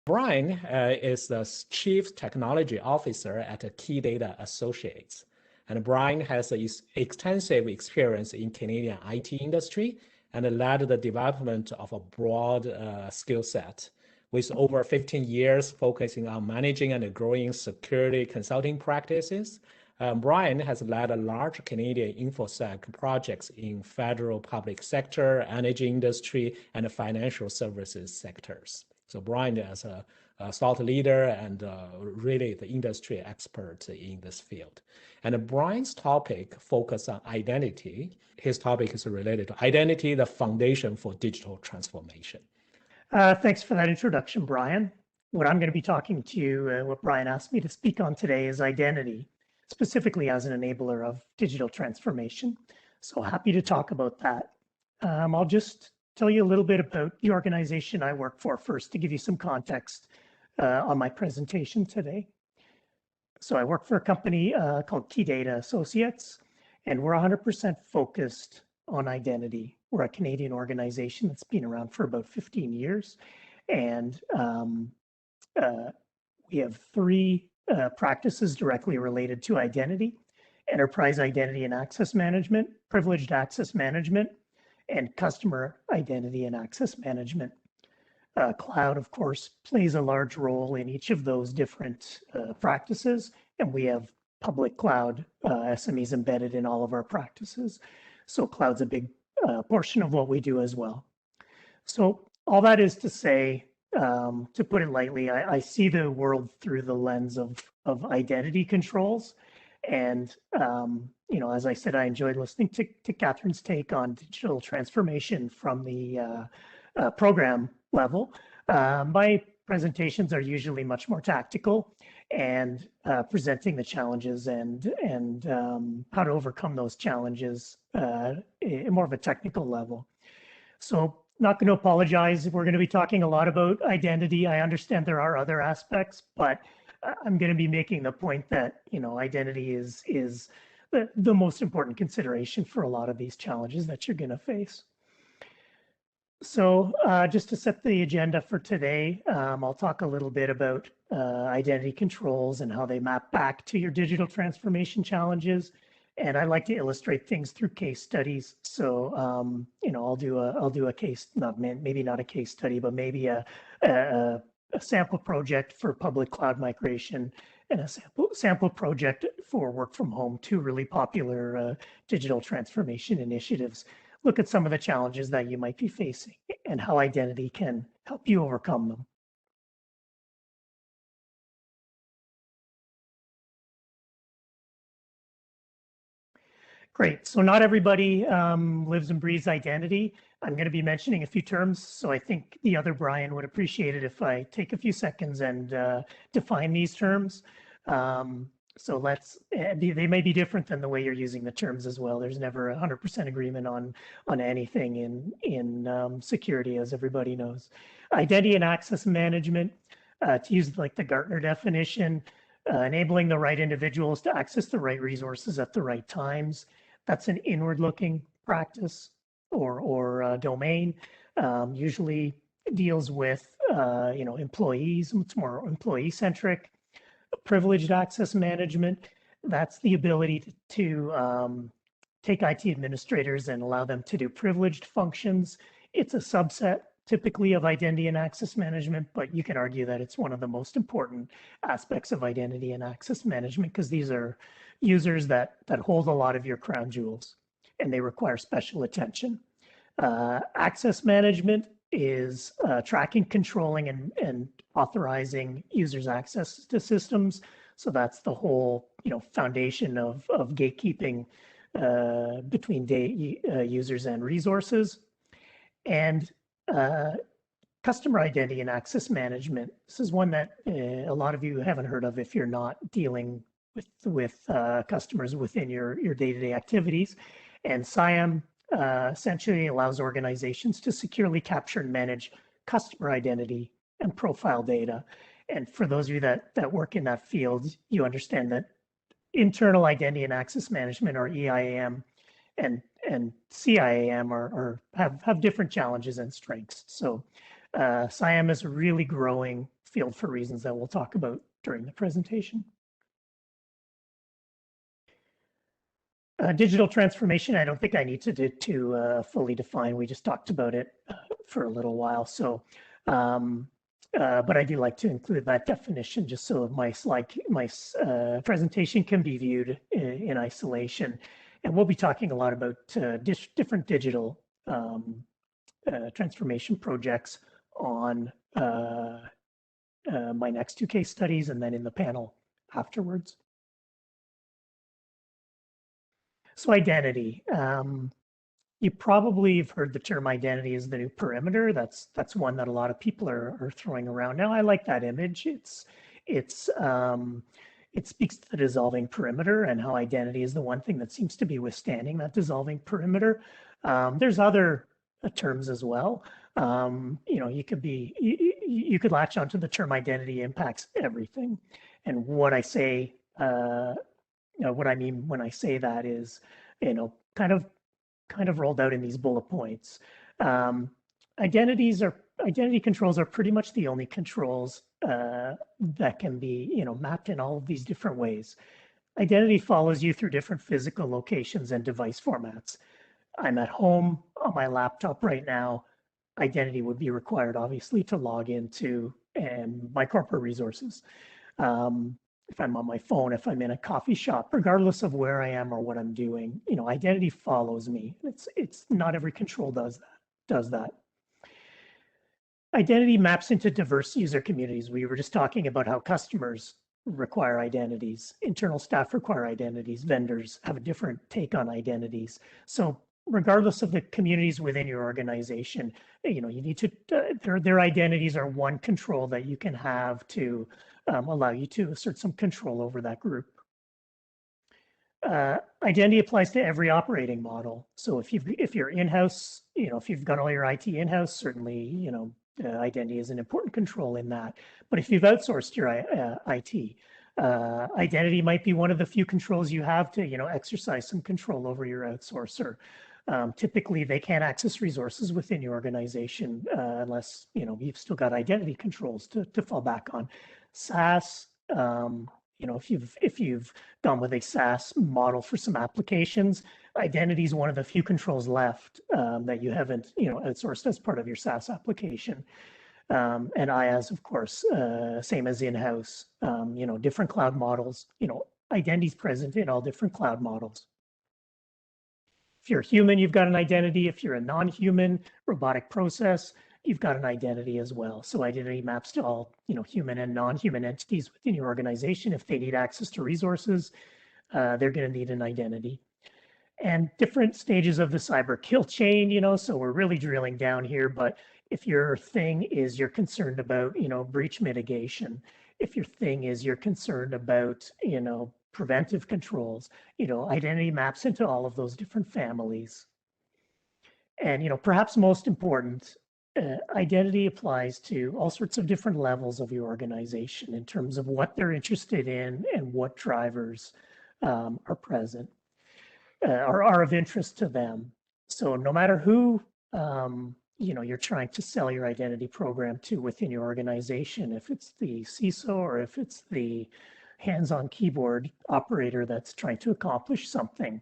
Brian is the Chief Technology Officer at KeyData Associates. And Brian has extensive experience in Canadian IT industry and led the development of a broad skill set with over 15 years focusing on managing and growing security consulting practices. Brian has led a large Canadian InfoSec projects in federal public sector, energy industry, and financial services sectors. So Brian is a thought leader and really the industry expert in this field. And Brian's topic focuses on identity. His topic is related to identity, the foundation for digital transformation. Thanks for that introduction, Brian. What I'm going to be talking to you, what Brian asked me to speak on today is identity, specifically as an enabler of digital transformation. So happy to talk about that. I'll just tell you a little bit about the organization I work for first to give you some context on my presentation today. So I work for a company called KeyData Associates, and we're 100% focused on identity. We're a Canadian organization that's been around for about 15 years, and we have three practices directly related to identity: enterprise identity and access management, privileged access management, and customer identity and access management. Cloud, of course, plays a large role in each of those different practices, and we have public cloud SMEs embedded in all of our practices. So cloud's a big portion of what we do as well. So all that is to say, to put it lightly, I see the world through the lens of identity controls. And, you know, as I said, I enjoyed listening to Catherine's take on digital transformation from the program level. My presentations are usually much more tactical and presenting the challenges and how to overcome those challenges in more of a technical level. So not going to apologize. We're going to be talking a lot about identity. I understand there are other aspects, but I'm going to be making the point that, you know, identity is the most important consideration for a lot of these challenges that you're going to face. So just to set the agenda for today, I'll talk a little bit about identity controls and how they map back to your digital transformation challenges. And I like to illustrate things through case studies. So, you know, I'll do a case, maybe not a case study, but maybe a sample project for public cloud migration and a sample project for work from home, two really popular digital transformation initiatives. Look at some of the challenges that you might be facing and how identity can help you overcome them. Great. So not everybody lives and breathes identity. I'm going to be mentioning a few terms, so I think the other Brian would appreciate it if I take a few seconds and define these terms. So let's, they may be different than the way you're using the terms as well. There's never 100% agreement on anything in security, as everybody knows. Identity and access management, to use like the Gartner definition, enabling the right individuals to access the right resources at the right times. That's an inward-looking practice or domain. Usually deals with you know, employees. It's more employee-centric. Privileged access management. That's the ability to take IT administrators and allow them to do privileged functions. It's a subset typically of identity and access management, but you can argue that it's one of the most important aspects of identity and access management because these are users that hold a lot of your crown jewels and they require special attention. Access management is tracking, controlling, and authorizing users' access to systems. So that's the whole, you know, foundation of gatekeeping between users and resources. And customer identity and access management. This is one that a lot of you haven't heard of if you're not dealing with customers within your day-to-day activities. And CIAM essentially allows organizations to securely capture and manage customer identity and profile data. And for those of you that work in that field, you understand that internal identity and access management, or EIAM, and CIAM have different challenges and strengths. So CIAM is a really growing field for reasons that we'll talk about during the presentation. Digital transformation, I don't think I need to fully define. We just talked about it for a little while. So, but I do like to include that definition just so my presentation can be viewed in isolation. And we'll be talking a lot about different digital transformation projects on my next two case studies and then in the panel afterwards. So identity. You probably have heard the term identity is the new perimeter. That's one that a lot of people are throwing around now. I like that image. It speaks to the dissolving perimeter and how identity is the one thing that seems to be withstanding that dissolving perimeter. There's other terms as well. You could latch onto the term identity impacts everything. And what I say, what I mean when I say that is, kind of rolled out in these bullet points. Identity controls are pretty much the only controls that can be, mapped in all of these different ways. Identity follows you through different physical locations and device formats. I'm at home on my laptop right now. Identity would be required, obviously, to log into my corporate resources. If I'm on my phone, if I'm in a coffee shop, regardless of where I am or what I'm doing, identity follows me. It's not every control does that. Identity maps into diverse user communities. We were just talking about how customers require identities, internal staff require identities, vendors have a different take on identities. So regardless of the communities within your organization, you need to, their identities are one control that you can have to allow you to assert some control over that group. Identity applies to every operating model. So if you're in-house, if you've got all your IT in-house, certainly, identity is an important control in that. But if you've outsourced your IT, identity might be one of the few controls you have to, exercise some control over your outsourcer. Typically, they can't access resources within your organization unless you've still got identity controls to fall back on. SaaS, if you've gone with a SaaS model for some applications, identity is one of the few controls left that you haven't outsourced as part of your SaaS application. And IaaS, of course, same as in-house. Different cloud models. Identity is present in all different cloud models. If you're a human, you've got an identity. If you're a non-human robotic process, you've got an identity as well. So identity maps to all, human and non-human entities within your organization. If they need access to resources, they're going to need an identity. And different stages of the cyber kill chain, so we're really drilling down here. But if your thing is you're concerned about, breach mitigation, if your thing is you're concerned about, preventive controls, identity maps into all of those different families. And, perhaps most important, identity applies to all sorts of different levels of your organization in terms of what they're interested in and what drivers are present, are of interest to them. So no matter who, you're trying to sell your identity program to within your organization, if it's the CISO or if it's the hands-on keyboard operator that's trying to accomplish something,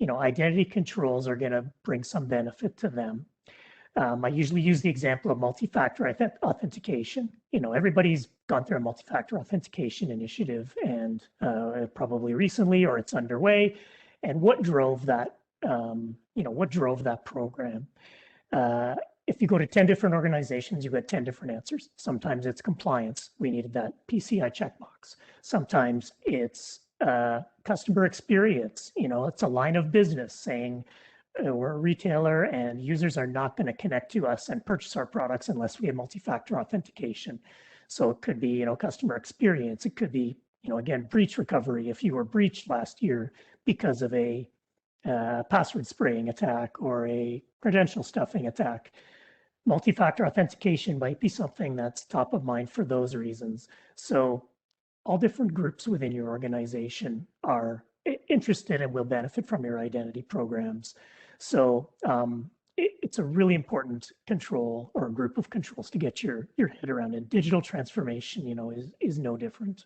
identity controls are going to bring some benefit to them. I usually use the example of multi-factor authentication. Everybody's gone through a multi-factor authentication initiative, and probably recently, or it's underway. And what drove that? What drove that program? If you go to 10 different organizations, you get 10 different answers. Sometimes it's compliance. We needed that PCI checkbox. Sometimes it's customer experience. It's a line of business saying we're a retailer and users are not going to connect to us and purchase our products unless we have multi-factor authentication. So it could be, customer experience. It could be, again, breach recovery. If you were breached last year because of a password spraying attack or a credential stuffing attack, multi-factor authentication might be something that's top of mind for those reasons. So all different groups within your organization are interested and will benefit from your identity programs. So it's a really important control or group of controls to get your head around. And digital transformation, is no different.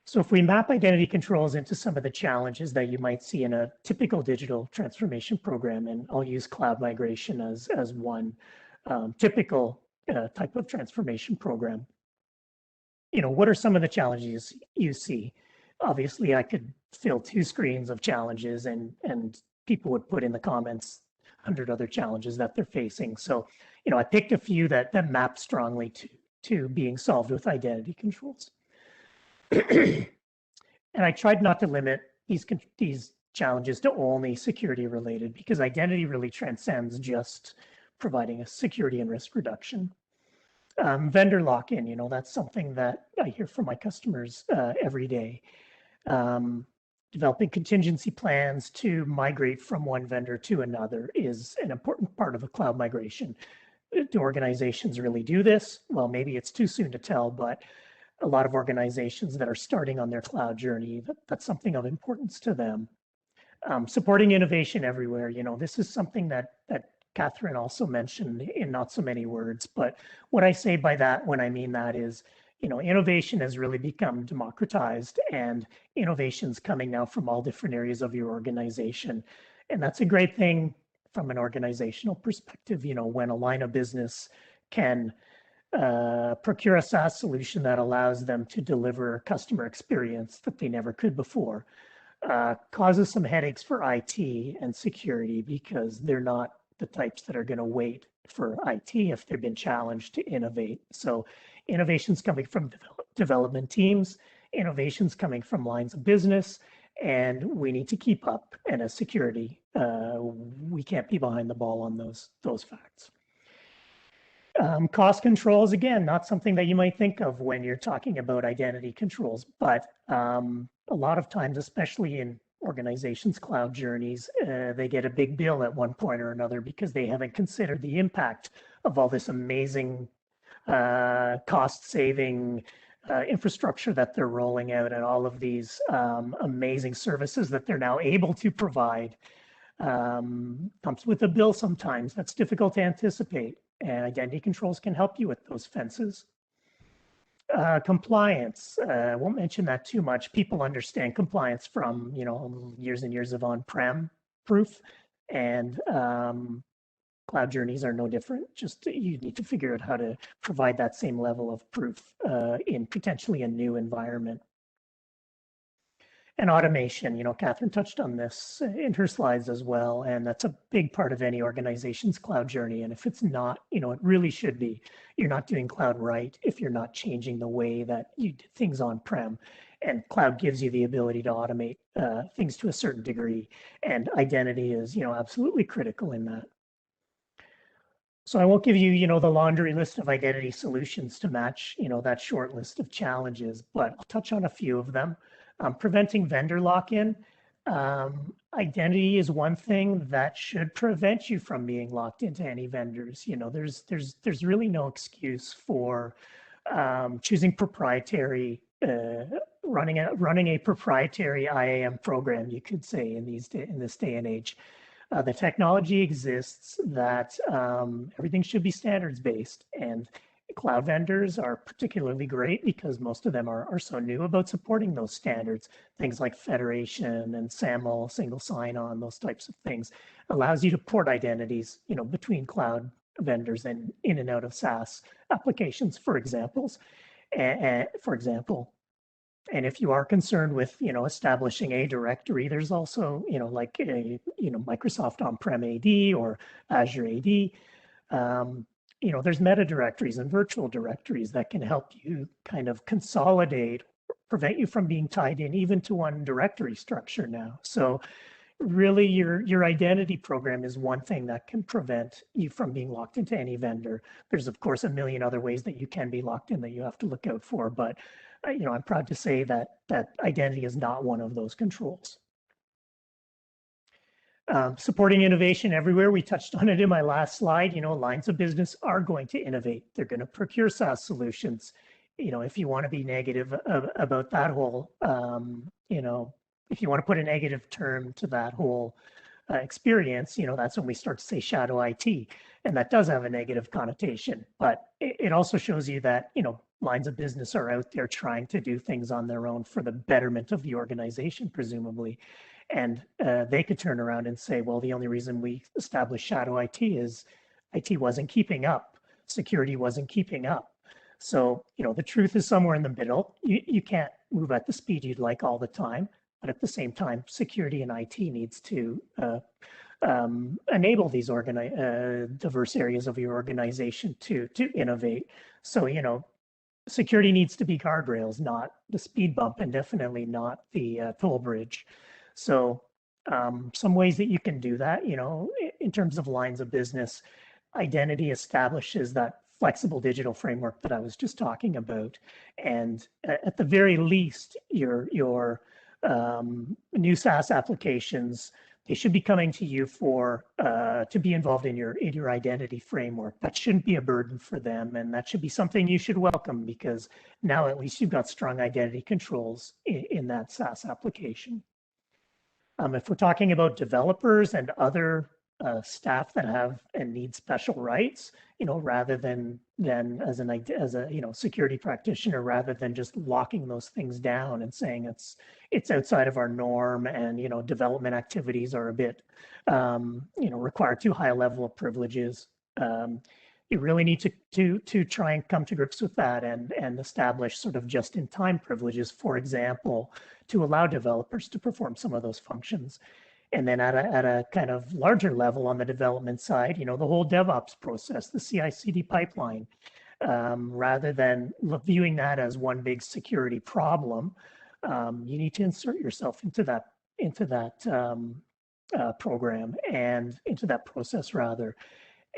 So if we map identity controls into some of the challenges that you might see in a typical digital transformation program, and I'll use cloud migration as one typical type of transformation program. What are some of the challenges you see? Obviously, I could fill 2 screens of challenges, and people would put in the comments 100 other challenges that they're facing. So, I picked a few that map strongly to being solved with identity controls. And I tried not to limit these challenges to only security related, because identity really transcends just providing a security and risk reduction. Vendor lock-in, that's something that I hear from my customers every day. Developing contingency plans to migrate from one vendor to another is an important part of a cloud migration. Do organizations really do this? Well, maybe it's too soon to tell, but a lot of organizations that are starting on their cloud journey, that's something of importance to them. Supporting innovation everywhere, this is something that Catherine also mentioned in not so many words, but what I say by that, when I mean that is, innovation has really become democratized, and innovation's coming now from all different areas of your organization. And that's a great thing from an organizational perspective, when a line of business can procure a SaaS solution that allows them to deliver a customer experience that they never could before. Causes some headaches for IT and security, because they're not the types that are going to wait for IT if they've been challenged to innovate. So innovation's coming from development teams, innovation's coming from lines of business, and we need to keep up. And as security, we can't be behind the ball on those facts. Cost controls, again, not something that you might think of when you're talking about identity controls, but a lot of times, especially in organizations' cloud journeys, they get a big bill at one point or another because they haven't considered the impact of all this amazing cost-saving infrastructure that they're rolling out, and all of these amazing services that they're now able to provide. Comes with a bill sometimes that's difficult to anticipate, and identity controls can help you with those fences. Compliance, I won't mention that too much. People understand compliance from years and years of on-prem proof, and cloud journeys are no different. Just you need to figure out how to provide that same level of proof in potentially a new environment. And automation, Catherine touched on this in her slides as well, and that's a big part of any organization's cloud journey. And if it's not, it really should be. You're not doing cloud right if you're not changing the way that you do things on-prem. And cloud gives you the ability to automate things to a certain degree, and identity is, absolutely critical in that. So I won't give you, the laundry list of identity solutions to match, that short list of challenges, but I'll touch on a few of them. Preventing vendor lock-in. Identity is one thing that should prevent you from being locked into any vendors. There's really no excuse for choosing proprietary, running a proprietary IAM program, you could say, in this day and age. The technology exists that everything should be standards based, and cloud vendors are particularly great because most of them are so new about supporting those standards. Things like federation and SAML, single sign-on, those types of things, allows you to port identities, between cloud vendors and in and out of SaaS applications, for example. And if you are concerned with, establishing a directory, there's also, like Microsoft on-prem AD or Azure AD. There's meta directories and virtual directories that can help you kind of consolidate, prevent you from being tied in even to one directory structure now. So really your identity program is one thing that can prevent you from being locked into any vendor. There's of course a million other ways that you can be locked in that you have to look out for, but I'm proud to say that identity is not one of those controls. Supporting innovation everywhere. We touched on it in my last slide. Lines of business are going to innovate. They're going to procure SaaS solutions. If you want to be negative about that whole, if you want to put a negative term to that whole experience, that's when we start to say shadow IT, and that does have a negative connotation. But it also shows you that lines of business are out there trying to do things on their own for the betterment of the organization, presumably, and they could turn around and say, well, the only reason we established shadow IT is IT wasn't keeping up, security wasn't keeping up. So the truth is somewhere in the middle. You can't move at the speed you'd like all the time. But at the same time, security and IT needs to enable these diverse areas of your organization to innovate. So, security needs to be guardrails, not the speed bump, and definitely not the toll bridge. So some ways that you can do that, in terms of lines of business, identity establishes that flexible digital framework that I was just talking about. And at the very least, your new SaaS applications, they should be coming to you for to be involved in your identity framework. That shouldn't be a burden for them, and that should be something you should welcome, because now at least you've got strong identity controls in that SaaS application. If we're talking about developers and other staff that have and need special rights, rather than as a security practitioner, rather than just locking those things down and saying it's outside of our norm, and development activities are a bit require too high a level of privileges. You really need to try and come to grips with that and establish sort of just-in-time privileges, for example, to allow developers to perform some of those functions. And then at a kind of larger level on the development side, the whole DevOps process, the CI/CD pipeline, rather than viewing that as one big security problem, you need to insert yourself into that program, and into that process rather,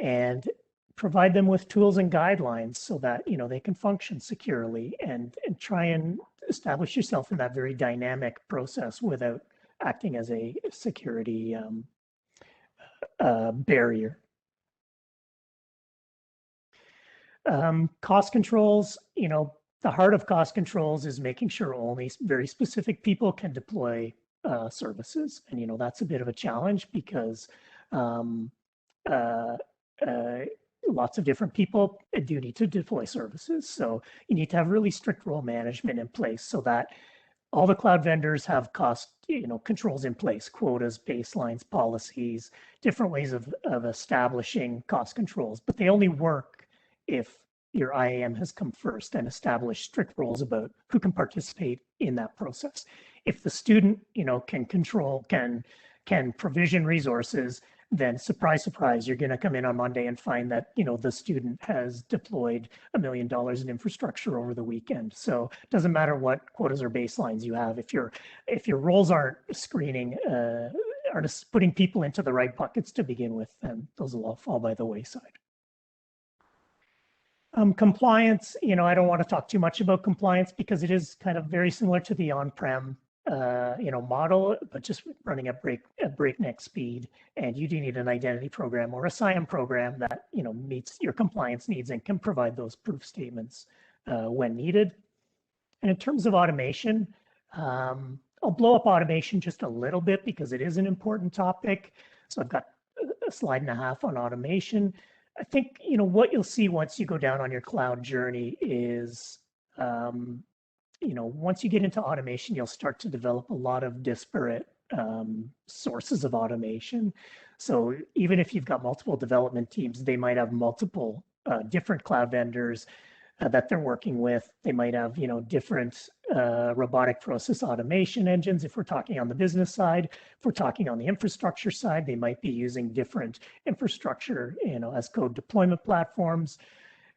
and provide them with tools and guidelines so that they can function securely, and try and establish yourself in that very dynamic process without acting as a security barrier. Cost controls, the heart of cost controls is making sure only very specific people can deploy services. And, that's a bit of a challenge, because lots of different people do need to deploy services. So you need to have really strict role management in place so that all the cloud vendors have cost controls in place, quotas, baselines, policies, different ways of establishing cost controls. But they only work if your IAM has come first and established strict rules about who can participate in that process. If the student can provision resources, then surprise, surprise, you're going to come in on Monday and find that the student has deployed $1 million in infrastructure over the weekend. So it doesn't matter what quotas or baselines you have. If your roles aren't screening, aren't putting people into the right buckets to begin with, then those will all fall by the wayside. Compliance, I don't want to talk too much about compliance, because it is kind of very similar to the on-prem model, but just running at breakneck speed. And you do need an identity program or a SIAM program that meets your compliance needs and can provide those proof statements when needed. And in terms of automation, I'll blow up automation just a little bit because it is an important topic. So I've got a slide and a half on automation. I think what you'll see once you go down on your cloud journey is once you get into automation, you'll start to develop a lot of disparate sources of automation. So even if you've got multiple development teams, they might have multiple different cloud vendors that they're working with. They might have, different robotic process automation engines. If we're talking on the business side, if we're talking on the infrastructure side, they might be using different infrastructure, as code deployment platforms.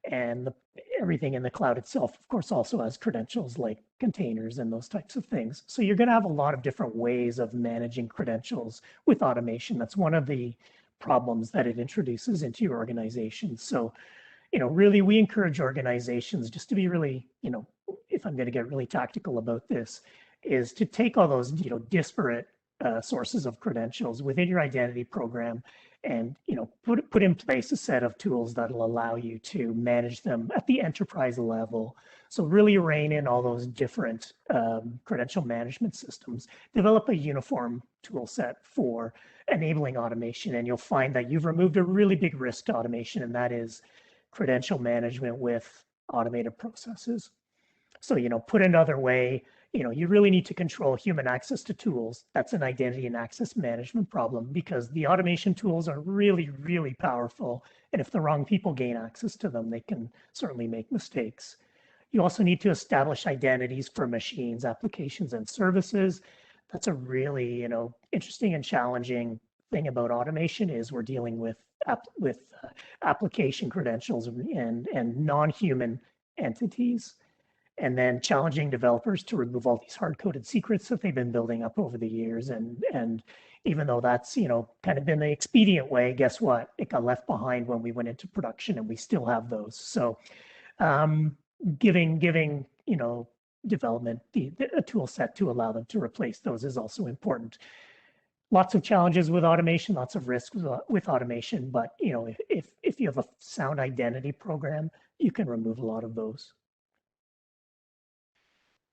And everything in the cloud itself, of course, also has credentials like containers and those types of things. So you're going to have a lot of different ways of managing credentials with automation. That's one of the problems that it introduces into your organization. So, really, we encourage organizations just to be really, if I'm going to get really tactical about this, is to take all those, disparate sources of credentials within your identity program and put in place a set of tools that'll allow you to manage them at the enterprise level, So really rein in all those different credential management systems, develop a uniform tool set for enabling automation, and you'll find that you've removed a really big risk to automation, and that is credential management with automated processes. So, put another way, you really need to control human access to tools. That's an identity and access management problem because the automation tools are really, really powerful. And if the wrong people gain access to them, they can certainly make mistakes. You also need to establish identities for machines, applications, and services. That's a really, interesting and challenging thing about automation is we're dealing with application credentials and non-human entities, and then challenging developers to remove all these hard-coded secrets that they've been building up over the years. And even though that's, kind of been the expedient way, guess what? It got left behind when we went into production, and we still have those. So giving development a tool set to allow them to replace those is also important. Lots of challenges with automation, lots of risks with automation, but if you have a sound identity program, you can remove a lot of those.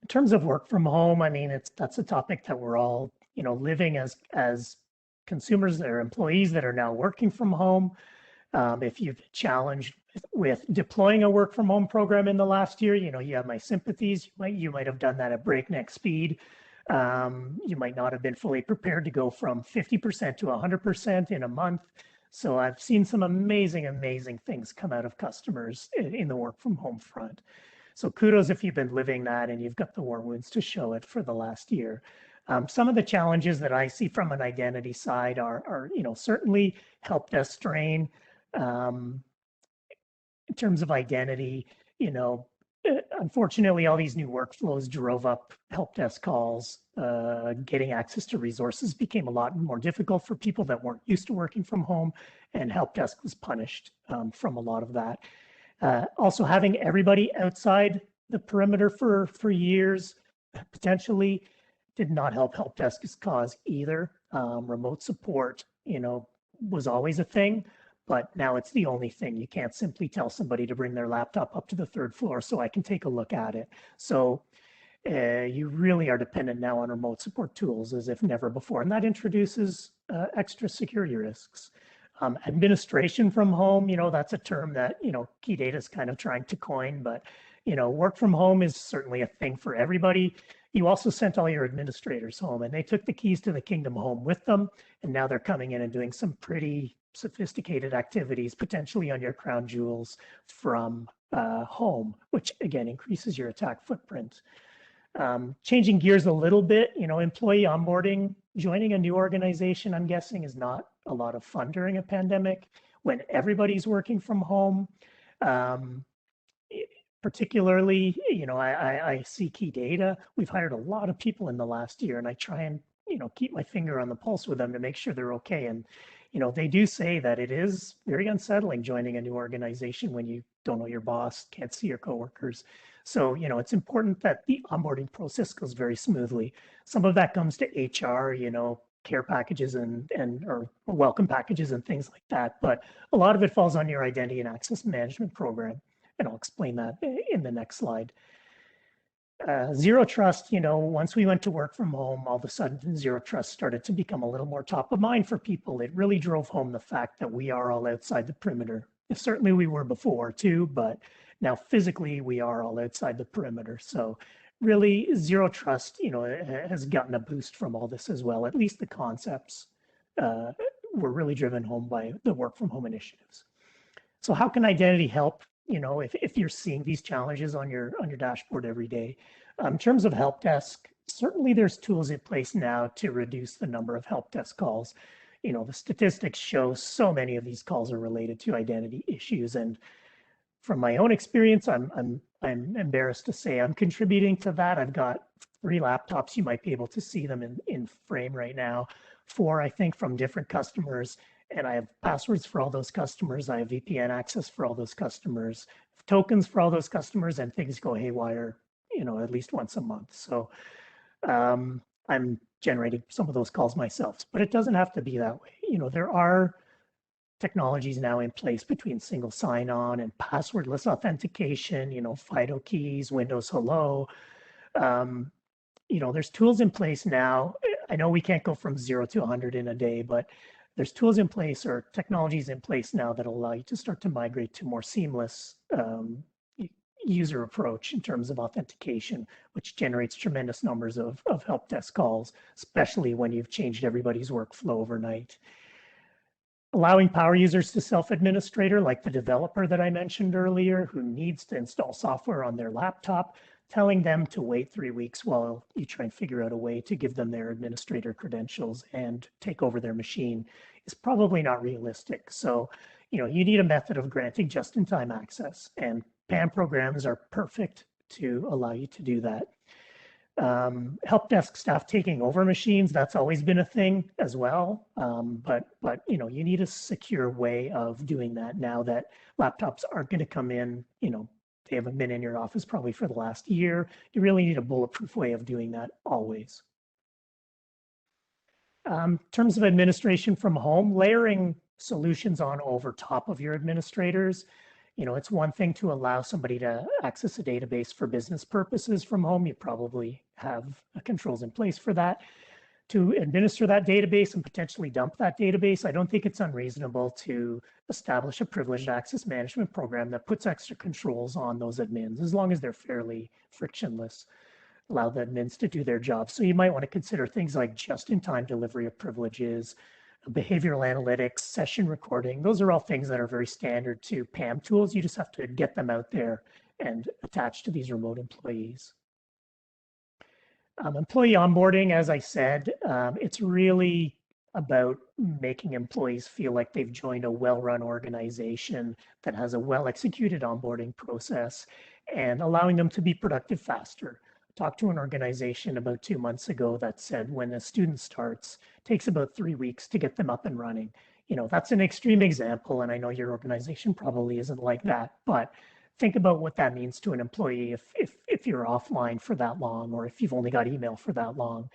In terms of work from home, I mean, that's a topic that we're all, living as consumers or employees that are now working from home. If you've been challenged with deploying a work from home program in the last year, you have my sympathies. You might have done that at breakneck speed. You might not have been fully prepared to go from 50% to 100% in a month. So I've seen some amazing, amazing things come out of customers in the work from home front. So kudos if you've been living that and you've got the war wounds to show it for the last year. Some of the challenges that I see from an identity side are certainly help desk strain. In terms of identity, unfortunately, all these new workflows drove up help desk calls. Getting access to resources became a lot more difficult for people that weren't used to working from home, and help desk was punished from a lot of that. Also, having everybody outside the perimeter for years potentially did not help desk's cause either. Remote support, was always a thing, but now it's the only thing. You can't simply tell somebody to bring their laptop up to the third floor so I can take a look at it. So you really are dependent now on remote support tools as if never before, and that introduces extra security risks. Administration from home, that's a term that, KeyData is kind of trying to coin, but, work from home is certainly a thing for everybody. You also sent all your administrators home, and they took the keys to the kingdom home with them, and now they're coming in and doing some pretty sophisticated activities, potentially on your crown jewels from home, which again increases your attack footprint. Changing gears a little bit, employee onboarding, joining a new organization, I'm guessing, is not a lot of fun during a pandemic when everybody's working from home. Particularly, I see KeyData. We've hired a lot of people in the last year, and I try and, keep my finger on the pulse with them to make sure they're okay. And, they do say that it is very unsettling joining a new organization when you don't know your boss, can't see your coworkers. So, it's important that the onboarding process goes very smoothly. Some of that comes to HR, care packages or welcome packages and things like that. But a lot of it falls on your identity and access management program. And I'll explain that in the next slide. Zero trust, once we went to work from home, all of a sudden zero trust started to become a little more top of mind for people. It really drove home the fact that we are all outside the perimeter. Certainly we were before too, but now physically we are all outside the perimeter. So really zero trust, has gotten a boost from all this as well. At least the concepts were really driven home by the work from home initiatives. So how can identity help? If you're seeing these challenges on your dashboard every day. In terms of help desk, certainly there's tools in place now to reduce the number of help desk calls. The statistics show so many of these calls are related to identity issues, and from my own experience, I'm embarrassed to say I'm contributing to that. I've got 3 laptops. You might be able to see them in frame right now. 4, I think, from different customers. And I have passwords for all those customers. I have VPN access for all those customers, tokens for all those customers, and things go haywire, at least once a month. So I'm generating some of those calls myself, but it doesn't have to be that way. There are technologies now in place between single sign-on and passwordless authentication, FIDO keys, Windows Hello. There's tools in place now. I know we can't go from 0 to 100 in a day, but there's tools in place or technologies in place now that allow you to start to migrate to more seamless user approach in terms of authentication, which generates tremendous numbers of help desk calls, especially when you've changed everybody's workflow overnight. Allowing power users to self-administrator, like the developer that I mentioned earlier, who needs to install software on their laptop, telling them to wait 3 weeks while you try and figure out a way to give them their administrator credentials and take over their machine is probably not realistic. So, you need a method of granting just-in-time access, and PAM programs are perfect to allow you to do that. Help desk staff taking over machines, that's always been a thing as well. But you need a secure way of doing that now that laptops aren't going to come in, they haven't been in your office probably for the last year. You really need a bulletproof way of doing that always. In terms of administration from home, layering solutions on over top of your administrators. It's one thing to allow somebody to access a database for business purposes from home. You probably have controls in place for that. To administer that database and potentially dump that database, I don't think it's unreasonable to establish a privileged access management program that puts extra controls on those admins, as long as they're fairly frictionless. Allow the admins to do their job. So you might want to consider things like just-in-time delivery of privileges, behavioral analytics, session recording. Those are all things that are very standard to PAM tools. You just have to get them out there and attach to these remote employees. Employee onboarding, as I said, it's really about making employees feel like they've joined a well-run organization that has a well-executed onboarding process and allowing them to be productive faster. Talked to an organization about 2 months ago that said when a student starts, it takes about 3 weeks to get them up and running. That's an extreme example, and I know your organization probably isn't like that, but think about what that means to an employee if you're offline for that long, or if you've only got email for that long.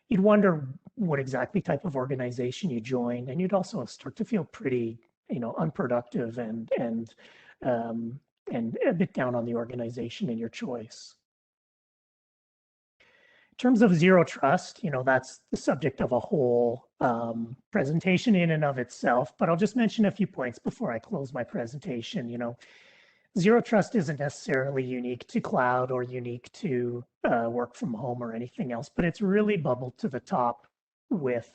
You'd wonder what exactly type of organization you joined, and you'd also start to feel pretty, unproductive and a bit down on the organization and your choice. In terms of zero trust, that's the subject of a whole presentation in and of itself, but I'll just mention a few points before I close my presentation. Zero trust isn't necessarily unique to cloud or unique to work from home or anything else, but it's really bubbled to the top with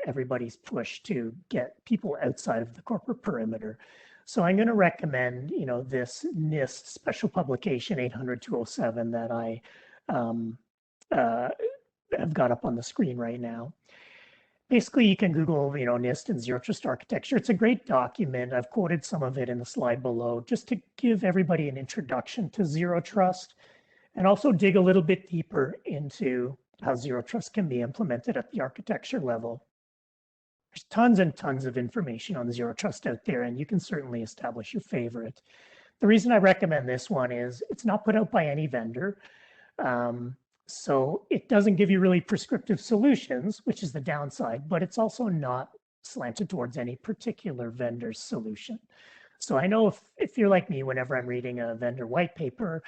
everybody's push to get people outside of the corporate perimeter. So I'm going to recommend, this NIST special publication 800-207 that I have got up on the screen right now. Basically, you can Google, NIST and Zero Trust Architecture. It's a great document. I've quoted some of it in the slide below, just to give everybody an introduction to Zero Trust, and also dig a little bit deeper into how Zero Trust can be implemented at the architecture level. There's tons and tons of information on Zero Trust out there, and you can certainly establish your favorite. The reason I recommend this one is it's not put out by any vendor. So it doesn't give you really prescriptive solutions, which is the downside, but it's also not slanted towards any particular vendor's solution. So I know if you're like me, whenever I'm reading a vendor white paper,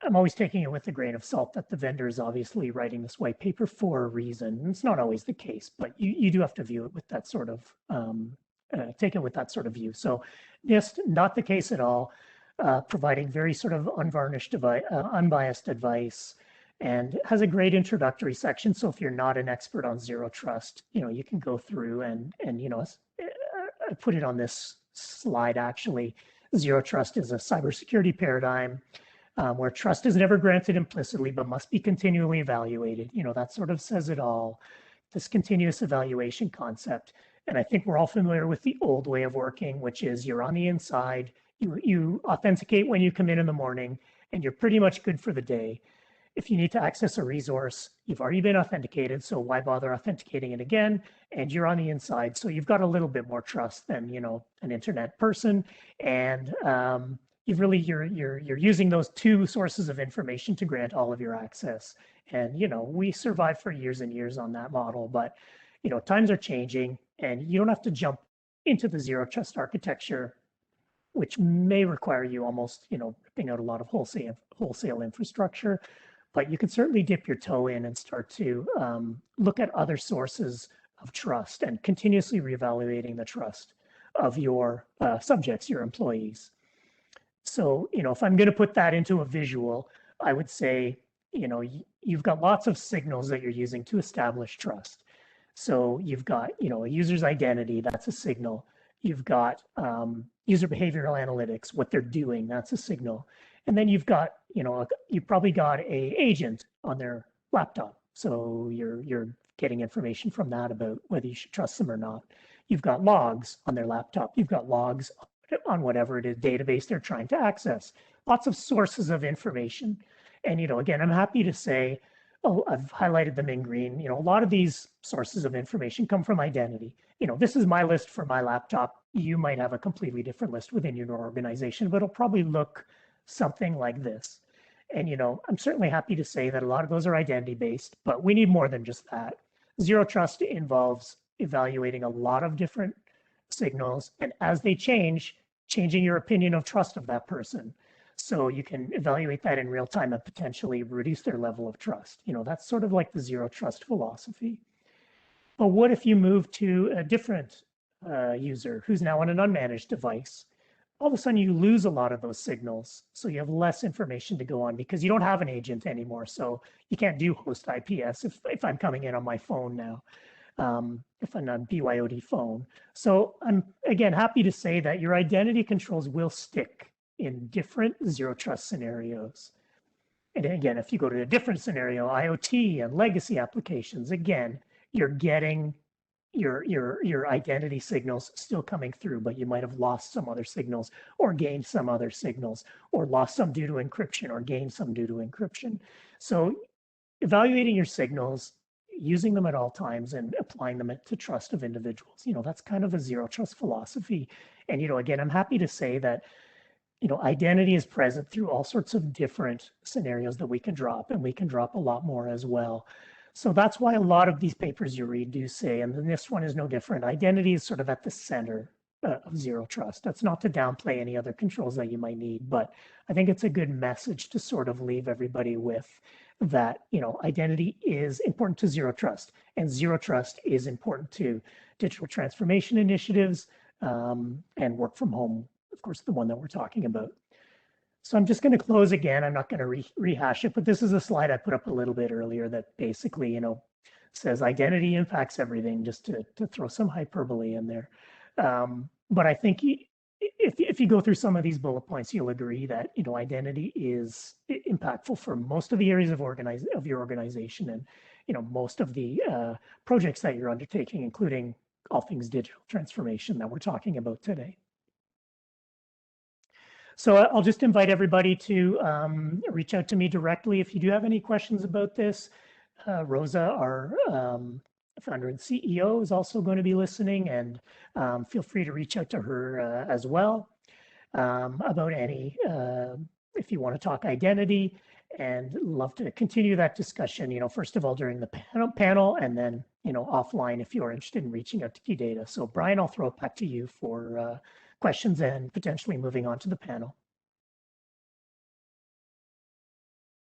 I'm always taking it with a grain of salt that the vendor is obviously writing this white paper for a reason. It's not always the case, but you do have to view it with that sort of, take it with that sort of view. So NIST, not the case at all, providing very sort of unvarnished, unbiased advice, and has a great introductory section. So if you're not an expert on Zero Trust, you can go through and I put it on this slide actually. Zero Trust is a cybersecurity paradigm where trust is never granted implicitly, but must be continually evaluated. That sort of says it all, this continuous evaluation concept. And I think we're all familiar with the old way of working, which is you're on the inside, you authenticate when you come in the morning, and you're pretty much good for the day. If you need to access a resource, you've already been authenticated, so why bother authenticating it again? And you're on the inside, so you've got a little bit more trust than an internet person, and you're using those two sources of information to grant all of your access. And we survived for years and years on that model, but times are changing, and you don't have to jump into the zero trust architecture, which may require you almost, ripping out a lot of wholesale infrastructure, but you can certainly dip your toe in and start to look at other sources of trust and continuously reevaluating the trust of your subjects, your employees. So, if I'm going to put that into a visual, I would say, you've got lots of signals that you're using to establish trust. So you've got, a user's identity, that's a signal. You've got user behavioral analytics, what they're doing, that's a signal. And then you've got, you've probably got a agent on their laptop. So you're getting information from that about whether you should trust them or not. You've got logs on their laptop. You've got logs on whatever it is database they're trying to access. Lots of sources of information. And, again, I'm happy to say, I've highlighted them in green. A lot of these sources of information come from identity. This is my list for my laptop. You might have a completely different list within your organization, but it'll probably look something like this. And, I'm certainly happy to say that a lot of those are identity based, but we need more than just that. Zero trust involves evaluating a lot of different signals, and as they change, changing your opinion of trust of that person. So you can evaluate that in real time and potentially reduce their level of trust. That's sort of like the zero trust philosophy. But what if you move to a different user who's now on an unmanaged device? All of a sudden you lose a lot of those signals. So you have less information to go on because you don't have an agent anymore. So you can't do host IPS if I'm coming in on my phone now, if I'm on BYOD phone. So I'm, again, happy to say that your identity controls will stick in different zero trust scenarios. And again, if you go to a different scenario, IoT and legacy applications, again, you're getting your identity signals still coming through, but you might have lost some other signals or gained some other signals or lost some due to encryption or gained some due to encryption. So evaluating your signals, using them at all times and applying them to trust of individuals, that's kind of a zero trust philosophy. And, again, I'm happy to say that identity is present through all sorts of different scenarios that we can drop, and we can drop a lot more as well. So that's why a lot of these papers you read do say, and this one is no different, identity is sort of at the center of zero trust. That's not to downplay any other controls that you might need, but I think it's a good message to sort of leave everybody with that, identity is important to zero trust, and zero trust is important to digital transformation initiatives and work from home, of course, the one that we're talking about. So I'm just going to close again. I'm not going to rehash it, but this is a slide I put up a little bit earlier that basically, says identity impacts everything, just to throw some hyperbole in there. But I think if you go through some of these bullet points, you'll agree that, identity is impactful for most of the areas of your organization and, most of the projects that you're undertaking, including all things digital transformation that we're talking about today. So I'll just invite everybody to reach out to me directly if you do have any questions about this. Rosa, our founder and CEO, is also going to be listening, and feel free to reach out to her as well about any, if you want to talk identity, and love to continue that discussion, first of all during the panel and then, offline if you're interested in reaching out to KeyData. So Brian, I'll throw it back to you for questions and potentially moving on to the panel.